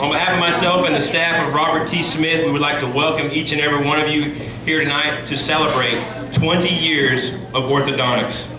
On behalf of myself and the staff of Robert T. Smith, we would like to welcome each and every one of you here tonight to celebrate 20 years of orthodontics.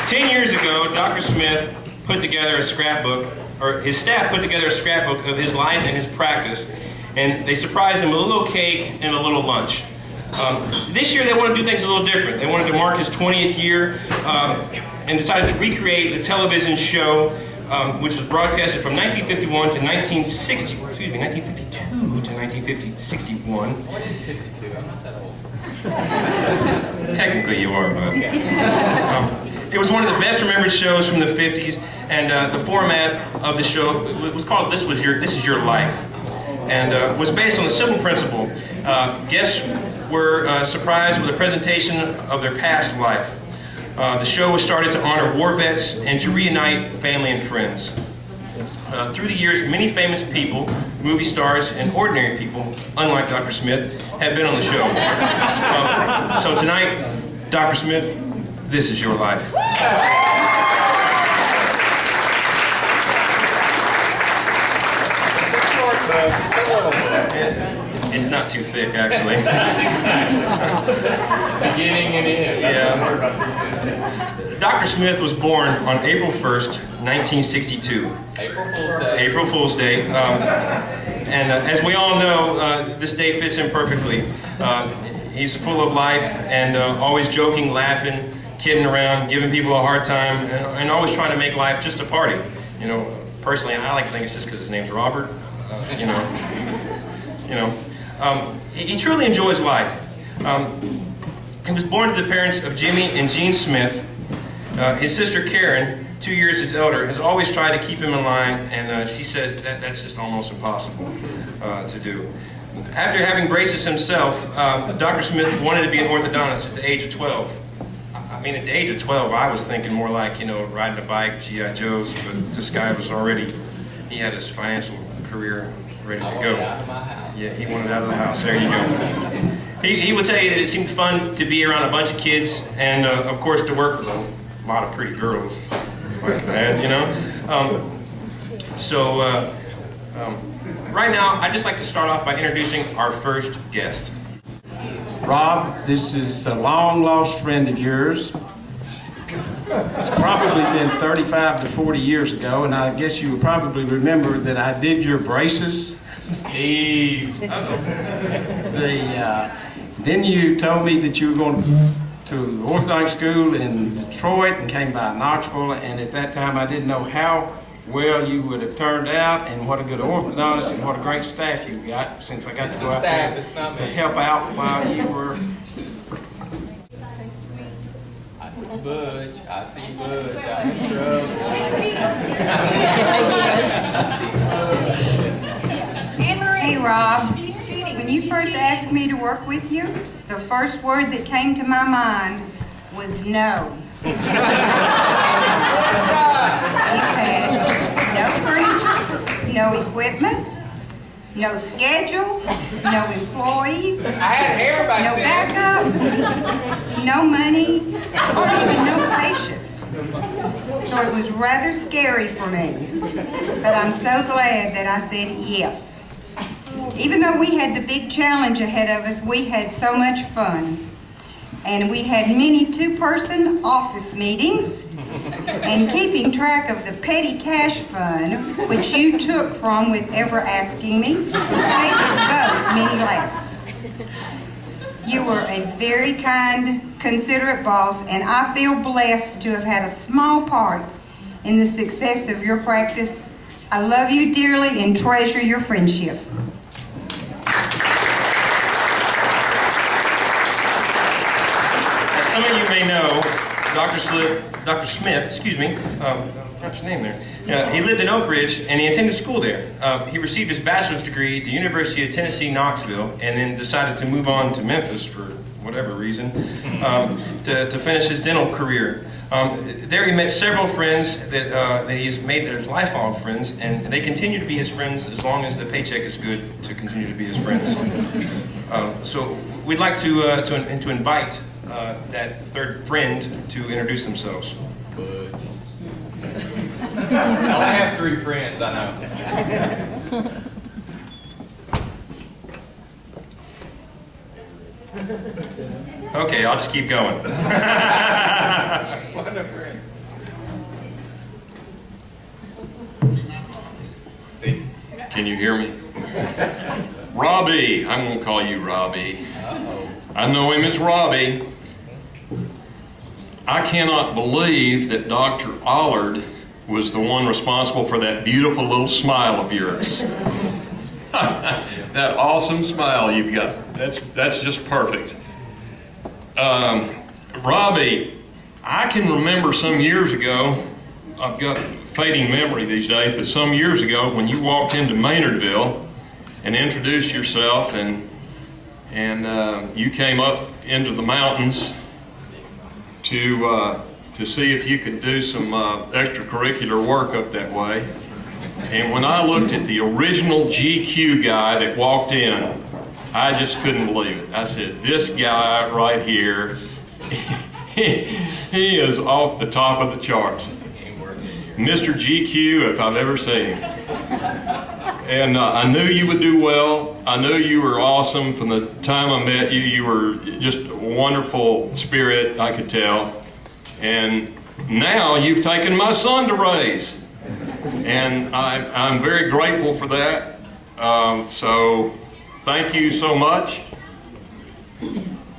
Ten years ago, Dr. Smith put together a scrapbook, or his staff put together a scrapbook of his life and his practice, and they surprised him with a little cake and a little lunch. This year they wanted to do things a little different. They wanted to mark his 20th year and decided to recreate the television show which was broadcasted from 1951 to 1952 to 1961. I'm not that old. Technically you are, but it was one of the best remembered shows from the 50s, and the format of the show was called This Is Your Life, and was based on the simple principle. Guests were surprised with a presentation of their past life. The show was started to honor war vets and to reunite family and friends. Through the years, many famous people, movie stars, and ordinary people, unlike Dr. Smith, have been on the show. So tonight, Dr. Smith, this is your life. It's not too thick, actually. Beginning and end. Yeah. Dr. Smith was born on April 1st, 1962. April Fool's Day. April Fool's Day. And as we all know, this day fits him perfectly. He's full of life and always joking, laughing, kidding around, giving people a hard time, and always trying to make life just a party. You know, personally, I like to think it's just because his name's Robert. He truly enjoys life. He was born to the parents of Jimmy and Jean Smith. His sister Karen, 2 years his elder, has always tried to keep him in line, and she says that's just almost impossible to do. After having braces himself, Dr. Smith wanted to be an orthodontist at the age of 12. I mean, at the age of 12, I was thinking more like, riding a bike, G.I. Joe's, but this guy was already, he had his financial career ready to go. Out of my house. Yeah, he wanted out of the house. There you go. He would tell you that it seemed fun to be around a bunch of kids and, of course, to work with a lot of pretty girls like that, right now, I'd just like to start off by introducing our first guest. Rob, this is a long-lost friend of yours. It's probably been 35 to 40 years ago, and I guess you will probably remember that I did your braces. Steve. Then you told me that you were going to orthodontic school in Detroit and came by Knoxville, and at that time I didn't know how well you would have turned out and what a good orthodontist and what a great staff you got, since I got to go out there to help out while you were. I see Butch. I'm in trouble. Hey Rob, when you first asked me to work with you, the first word that came to my mind was no. You had no furniture, no equipment, no schedule, no employees, I had hair back no then. backup, no money, or even no patience. So it was rather scary for me, but I'm so glad that I said yes. Even though we had the big challenge ahead of us, we had so much fun. And we had many two-person office meetings and keeping track of the petty cash fund, which you took from with ever asking me, saved us both many laughs. You were a very kind, considerate boss, and I feel blessed to have had a small part in the success of your practice. I love you dearly and treasure your friendship. Some of you may know Dr. Smith, what's your name there? He lived in Oak Ridge and he attended school there. He received his bachelor's degree at the University of Tennessee, Knoxville, and then decided to move on to Memphis for whatever reason to finish his dental career. There he met several friends that he has made that are his lifelong friends, and they continue to be his friends as long as the paycheck is good to continue to be his friends. So we'd like to invite that third friend to introduce themselves. Butch. I only have 3 friends, I know. Okay, I'll just keep going. What a friend. See? Can you hear me? Robbie, I'm going to call you Robbie. Uh-oh. I know him as Robbie. I cannot believe that Dr. Allard was the one responsible for that beautiful little smile of yours. That awesome smile you've got. That's just perfect. Robbie, I can remember some years ago, I've got fading memory these days, but some years ago when you walked into Maynardville and introduced yourself and you came up into the mountains to see if you could do some extracurricular work up that way. And when I looked at the original GQ guy that walked in, I just couldn't believe it. I said, this guy right here, he is off the top of the charts. Mr. GQ, if I've ever seen him. And I knew you would do well. I knew you were awesome from the time I met you. You were just a wonderful spirit, I could tell. And now you've taken my son to raise. And I'm very grateful for that. So thank you so much.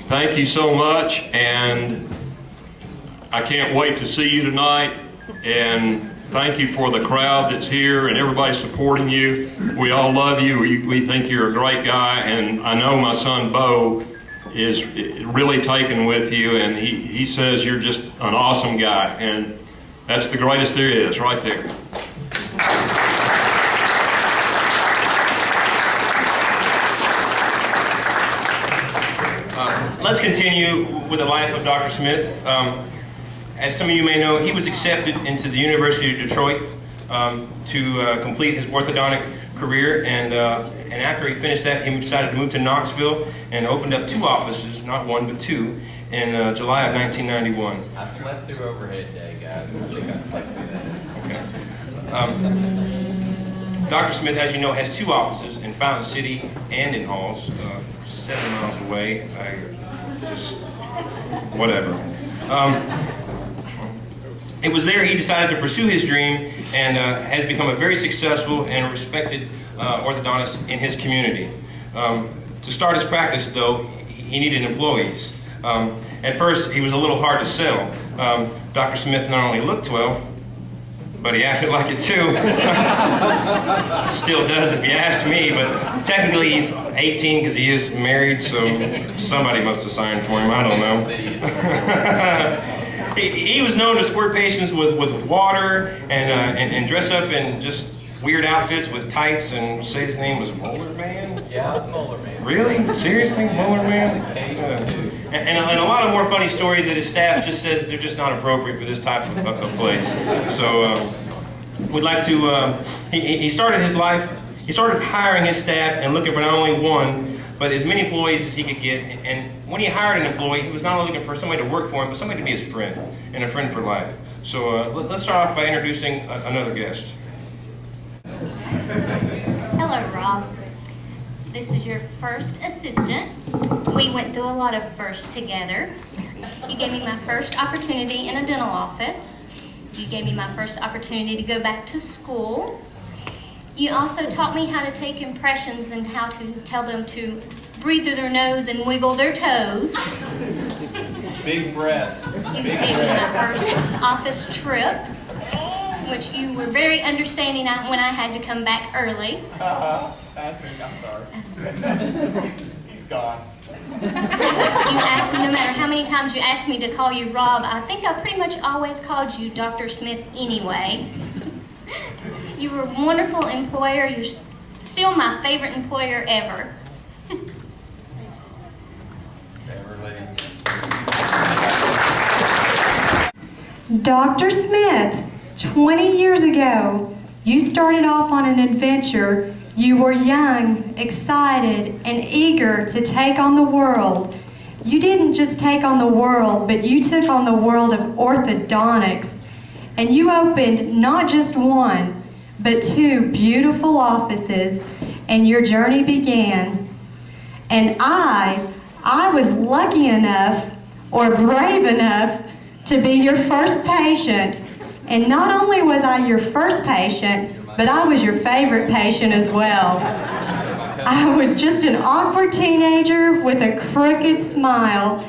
Thank you so much. And I can't wait to see you tonight. And thank you for the crowd that's here and everybody supporting you. We all love you. We think you're a great guy. And I know my son Bo is really taken with you. And he says you're just an awesome guy. And that's the greatest there is, right there. Let's continue with the life of Dr. Smith. As some of you may know, he was accepted into the University of Detroit to complete his orthodontic career, and after he finished that, he decided to move to Knoxville and opened up 2 offices, not 1 but 2, in July of 1991. I slept through overhead day, guys. I think I slept through that. Okay. Dr. Smith, as you know, has 2 offices in Fountain City and in Halls, 7 miles away. Whatever. It was there he decided to pursue his dream and has become a very successful and respected orthodontist in his community. To start his practice, though, he needed employees. At first, he was a little hard to sell. Dr. Smith not only looked 12, but he acted like it too. Still does if you ask me, but technically he's 18 because he is married, so somebody must have signed for him, I don't know. He was known to squirt patients with water and dress up in just weird outfits with tights and say his name was Molar Man? Yeah, I was Molar Man. Really? Seriously? Molar Man? And a lot of more funny stories that his staff just says they're just not appropriate for this type of place. So we'd like to, he started his life, he started hiring his staff and looking for not only 1, but as many employees as he could get. And when he hired an employee, he was not only looking for somebody to work for him, but somebody to be his friend, and a friend for life. So let's start off by introducing another guest. Hello, Rob. This is your first assistant. We went through a lot of firsts together. You gave me my first opportunity in a dental office. You gave me my first opportunity to go back to school. You also taught me how to take impressions and how to tell them to breathe through their nose and wiggle their toes. Big breasts. You Big gave me my breasts. first office trip, which you were very understanding when I had to come back early. Patrick, I'm sorry. He's gone. You asked me, no matter how many times you asked me to call you Rob, I think I pretty much always called you Dr. Smith anyway. You were a wonderful employer. You're still my favorite employer ever. Beverly. Dr. Smith, 20 years ago, you started off on an adventure. You were young, excited, and eager to take on the world. you didn't just take on the world, but you took on the world of orthodontics, and you opened not just one, but 2 beautiful offices, and your journey began. And I was lucky enough, or brave enough, to be your first patient. And not only was I your first patient, but I was your favorite patient as well. I was just an awkward teenager with a crooked smile.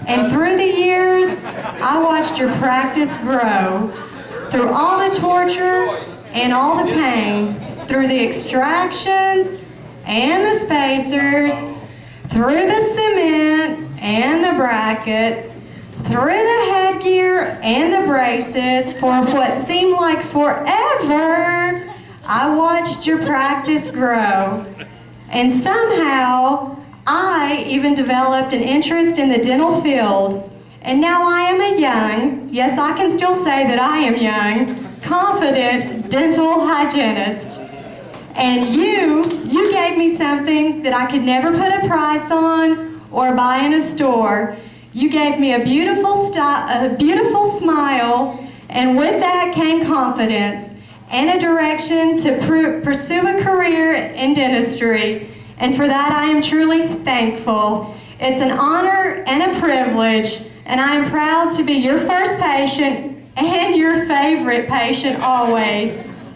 And through the years, I watched your practice grow. Through all the torture and all the pain, through the extractions and the spacers, through the cement and the brackets, through the headgear and the braces, for what seemed like forever, I watched your practice grow. And somehow, I even developed an interest in the dental field. And now I am a young, yes, I can still say that I am young, confident dental hygienist. And you gave me something that I could never put a price on or buy in a store. You gave me a beautiful smile, and with that came confidence and a direction to pursue a career in dentistry. And for that, I am truly thankful. It's an honor and a privilege, and I am proud to be your first patient and your favorite patient always.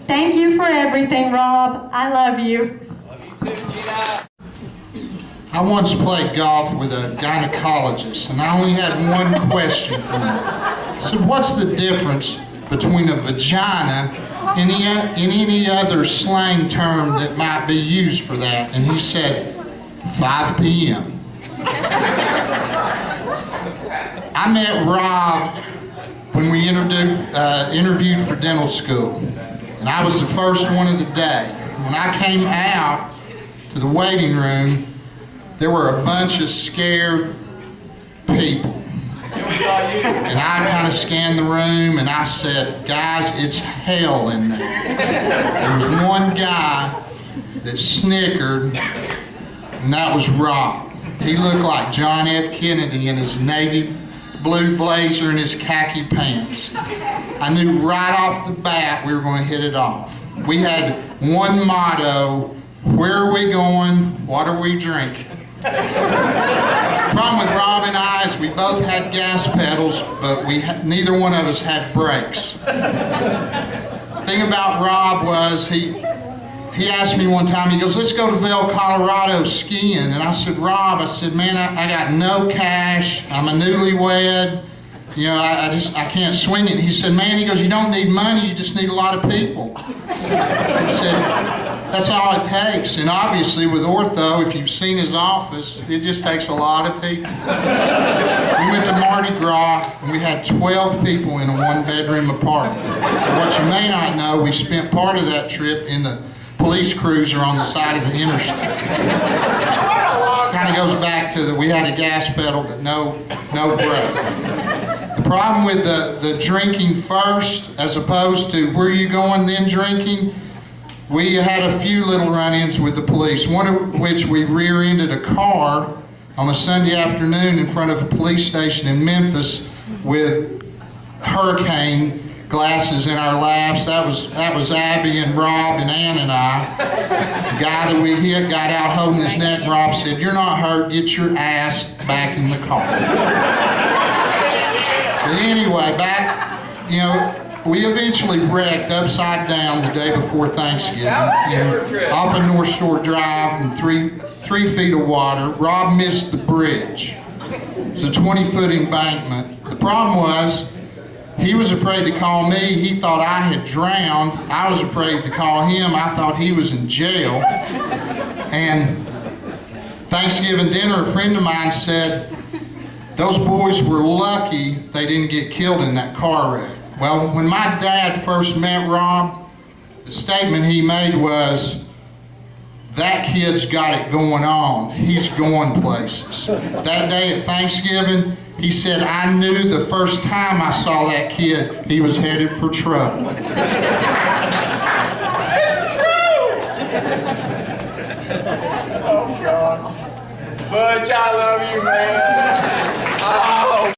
Thank you for everything, Rob. I love you. Love you too, Gina. I once played golf with a gynecologist, and I only had one question for him. I said, what's the difference between a vagina and any other slang term that might be used for that? And he said, 5 p.m. I met Rob when we interviewed for dental school, and I was the first one of the day. When I came out to the waiting room, there were a bunch of scared people. And I kind of scanned the room and I said, guys, it's hell in there. There was one guy that snickered, and that was Rob. He looked like John F. Kennedy in his navy blue blazer and his khaki pants. I knew right off the bat we were going to hit it off. We had one motto: where are we going? What are we drinking? The problem with Rob and I is we both had gas pedals, but neither one of us had brakes. The thing about Rob was he asked me one time, he goes, let's go to Vail, Colorado skiing. And I said, Rob, man, I got no cash. I'm a newlywed. You know, I can't swing it. He said, man, he goes, you don't need money, you just need a lot of people. I said, that's all it takes. And obviously with ortho, if you've seen his office, it just takes a lot of people. We went to Mardi Gras and we had 12 people in a 1-bedroom apartment. And what you may not know, we spent part of that trip in the police cruiser on the side of the interstate. Kind of goes back to that we had a gas pedal but no brake. The problem with the drinking first as opposed to where you going then drinking, we had a few little run-ins with the police, one of which we rear-ended a car on a Sunday afternoon in front of a police station in Memphis with hurricane glasses in our laps. That was Abby and Rob and Ann and I. The guy that we hit got out holding his neck, and Rob said, you're not hurt, get your ass back in the car. But anyway, we eventually wrecked upside down the day before Thanksgiving off of North Shore Drive in 3 feet of water. Rob missed the bridge. It was a 20-foot embankment. The problem was he was afraid to call me. He thought I had drowned. I was afraid to call him. I thought he was in jail. And Thanksgiving dinner, a friend of mine said, those boys were lucky they didn't get killed in that car wreck. Well, when my dad first met Rob, the statement he made was, that kid's got it going on. He's going places. That day at Thanksgiving, he said, I knew the first time I saw that kid, he was headed for trouble. It's true! Butch, I love you, man.